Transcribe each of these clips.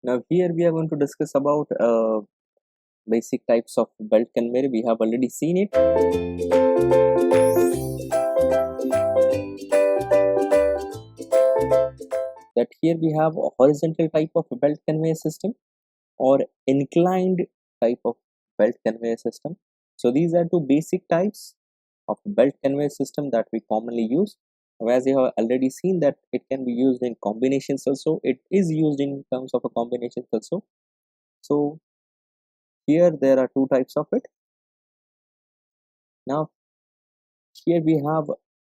Now here we are going to discuss about basic types of belt conveyor. We have already seen it. That here we have a horizontal type of belt conveyor system or inclined type of belt conveyor system. So these are two basic types of belt conveyor system that we commonly use. Now, as you have already seen that it can be used in combinations also. It is used in terms of a combinations also. So here there are two types of it. Now here we have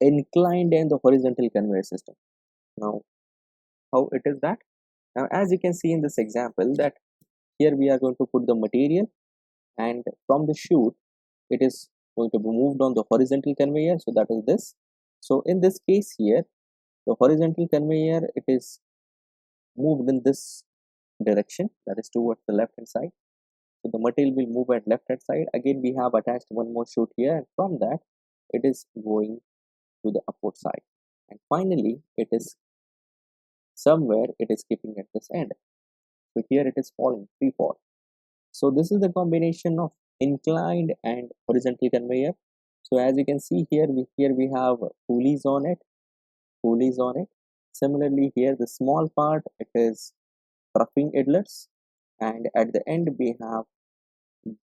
inclined and the horizontal conveyor system. Now how it is that? Now as you can see in this example that here we are going to put the material, and from the chute it is going to be moved on the horizontal conveyor, so that is this. So in this case here, the horizontal conveyor, it is moved in this direction, that is towards the left hand side. So the material will move at left hand side. Again we have attached one more chute here, and from that it is going to the upward side, and finally it is somewhere it is keeping at this end. So here it is falling, free fall. So this is the combination of inclined and horizontal conveyor. So as you can see here, we have pulleys on it, pulleys on it. Similarly here the small part, it is troughing idlers, and at the end we have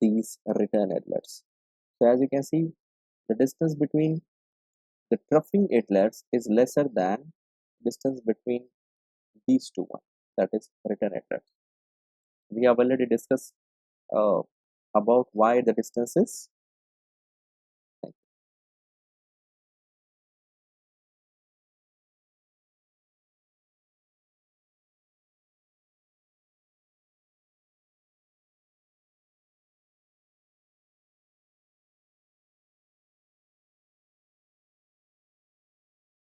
these return idlers. So as you can see, the distance between the troughing idlers is lesser than distance between these two ones, that is return idlers. We have already discussed uh, about why the distance is